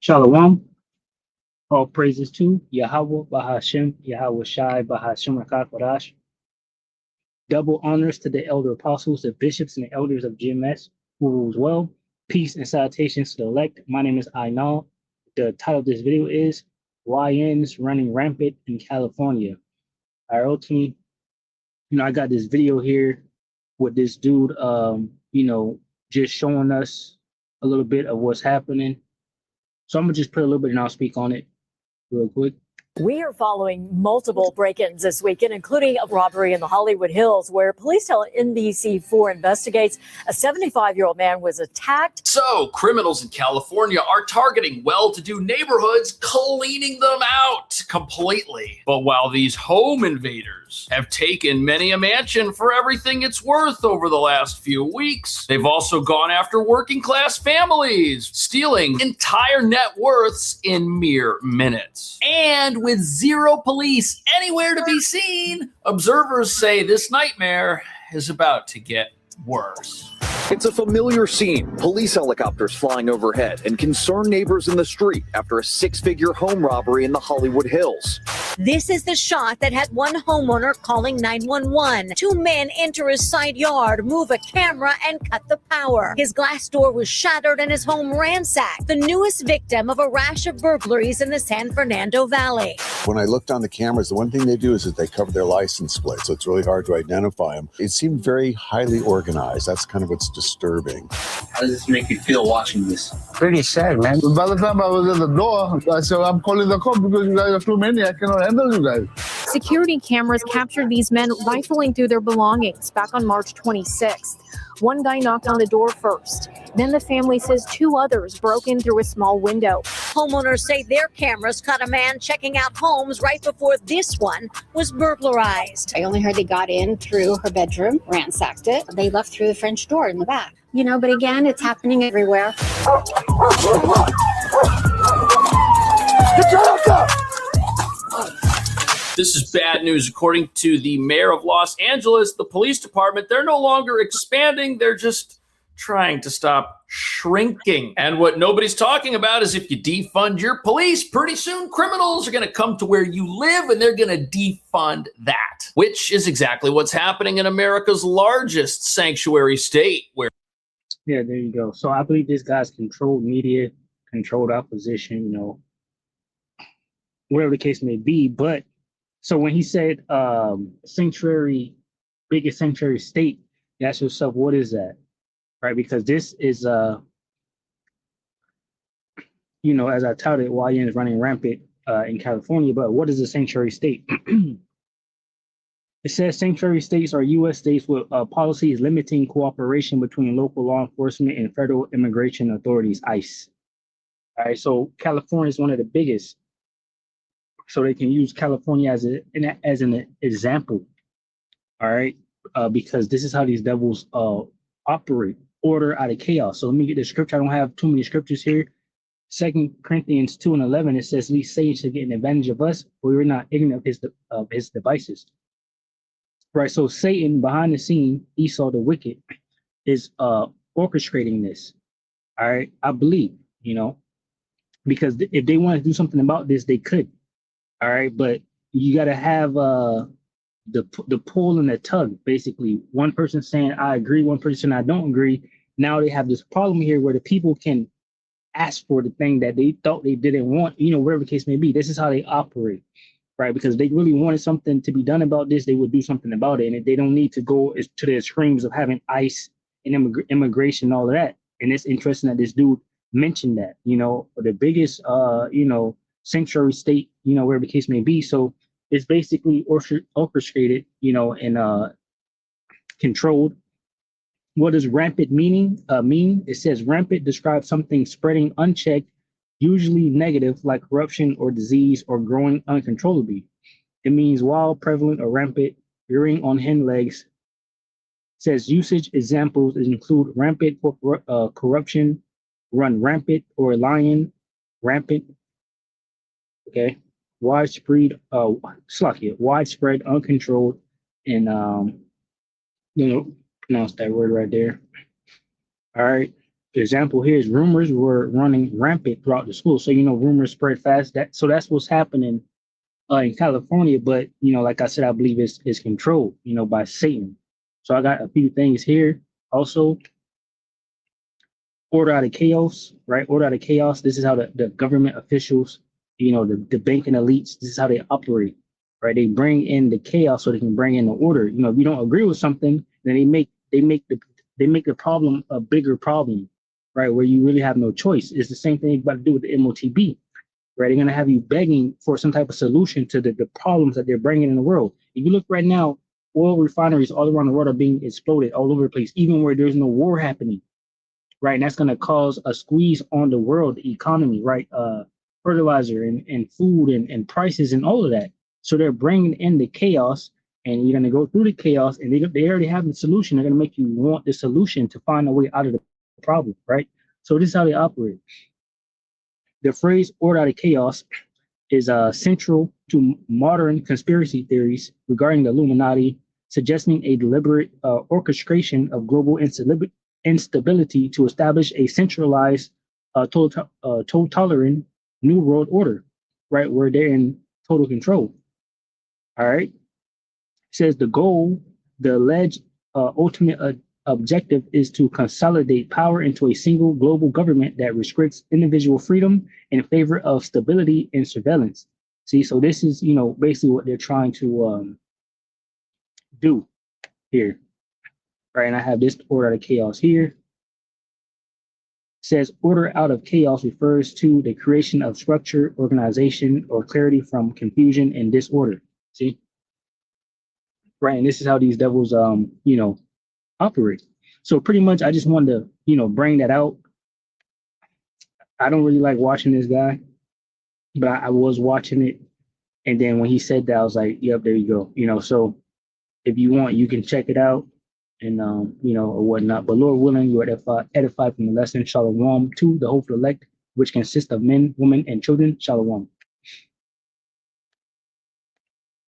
Shalom. All praises to Yahweh Bahashem, Yahweh Shai Bahashem Rakah Kodash. Double honors to the elder apostles, the bishops, and the elders of GMS who rules well. Peace and salutations to the elect. My name is Ainal. The title of this video is YNs Running Rampant in California. All right, ultimately, I got this video here with this dude, just showing us a little bit of what's happening. So I'm gonna just put a little bit and I'll speak on it real quick. We are following multiple break-ins this weekend, including a robbery in the Hollywood Hills, where police tell NBC4 investigates a 75-year-old man was attacked. So criminals in California are targeting well-to-do neighborhoods, cleaning them out completely. But while these home invaders have taken many a mansion for everything it's worth over the last few weeks, they've also gone after working-class families, stealing entire net worths in mere minutes. And with zero police anywhere to be seen, observers say this nightmare is about to get worse. It's a familiar scene. Police helicopters flying overhead and concerned neighbors in the street after a six-figure home robbery in the Hollywood Hills. This is the shot that had one homeowner calling 911. Two men enter his side yard, move a camera, and cut the power. His glass door was shattered and his home ransacked. The newest victim of a rash of burglaries in the San Fernando Valley. When I looked on the cameras, the one thing they do is that they cover their license plate, so it's really hard to identify them. It seemed very highly organized. That's kind of what's disturbing. How does this make you feel watching this? Pretty sad, man. By the time I was at the door, I said, I'm calling the cops because you guys are too many. I cannot handle you guys. Security cameras captured these men rifling through their belongings back on March 26th. One guy knocked on the door first. Then the family says two others broke in through a small window. Homeowners say their cameras caught a man checking out homes right before this one was burglarized. I only heard they got in through her bedroom, ransacked it. They left through the French door in the back. But again, it's happening everywhere. This is bad news. According to the mayor of Los Angeles, the police department, they're no longer expanding. They're just trying to stop shrinking. And what nobody's talking about is if you defund your police, pretty soon criminals are going to come to where you live and they're going to defund that, which is exactly what's happening in America's largest sanctuary state. Yeah, there you go. So I believe this guy's controlled media, controlled opposition, whatever the case may be. But so when he said biggest sanctuary state, you ask yourself, what is that? Right? Because this is, as I touted, YN is running rampant in California. But what is a sanctuary state? It says sanctuary states are U.S. states with policies limiting cooperation between local law enforcement and federal immigration authorities, ICE. All right, so California is one of the biggest. So they can use California as an example, all right, because this is how these devils operate, order out of chaos. So let me get the scripture. I don't have too many scriptures here. 2 Corinthians 2:11, it says, "These Satan should get an advantage of us, for we are not ignorant of his devices." Right, so Satan behind the scene, Esau the wicked, is orchestrating this. All right, I believe, because if they want to do something about this, they could. All right, but you got to have the pull and the tug. Basically, one person saying I agree, one person I don't agree. Now they have this problem here where the people can ask for the thing that they thought they didn't want. Whatever the case may be. This is how they operate. Right, because if they really wanted something to be done about this, they would do something about it, and they don't need to go to the extremes of having ICE and immigration and all of that. And it's interesting that this dude mentioned that, the biggest, sanctuary state, wherever the case may be. So it's basically orchestrated, and controlled. What does rampant mean? It says rampant describes something spreading unchecked, usually negative, like corruption or disease, or growing uncontrollably. It means wild, prevalent, or rampant, rearing on hind legs. It says usage examples include rampant corruption, run rampant, or lion rampant. Okay, widespread, widespread, uncontrolled, and pronounce that word right there. All right. The example here is rumors were running rampant throughout the school. So, you know, rumors spread fast. That's what's happening in California. But, you know, like I said, I believe it's controlled, you know, by Satan. So I got a few things here. Also, order out of chaos, right? Order out of chaos. This is how the government officials, you know, the banking elites, this is how they operate, right? They bring in the chaos so they can bring in the order. You know, if you don't agree with something, then they make the problem a bigger problem, right? Where you really have no choice. It's the same thing you're about to do with the MOTB, right? They're gonna have you begging for some type of solution to the problems that they're bringing in the world. If you look right now, oil refineries all around the world are being exploded all over the place, even where there's no war happening, right? And that's going to cause a squeeze on the world, the economy, right? Fertilizer and food and prices and all of that. So they're bringing in the chaos, and you're going to go through the chaos, and they already have the solution. They're going to make you want the solution to find a way out of the problem, right? So this is how they operate. The phrase "order out of chaos" is central to modern conspiracy theories regarding the Illuminati, suggesting a deliberate orchestration of global instability to establish a centralized, totalitarian new world order, right, where they're in total control. All right. It says the goal, the alleged ultimate objective is to consolidate power into a single global government that restricts individual freedom in favor of stability and surveillance. See, so this is, you know, basically what they're trying to do here, right? And I have this order out of chaos here. It says order out of chaos refers to the creation of structure, organization, or clarity from confusion and disorder. See, right? And this is how these devils, you know, operate. So pretty much, I just wanted to, you know, bring that out. I don't really like watching this guy, but I was watching it, and then when he said that, I was like, "Yep, there you go." You know, so if you want, you can check it out, and you know, or whatnot. But Lord willing, you are edified from the lesson. Shalom to the hopeful elect, which consists of men, women, and children. Shalom.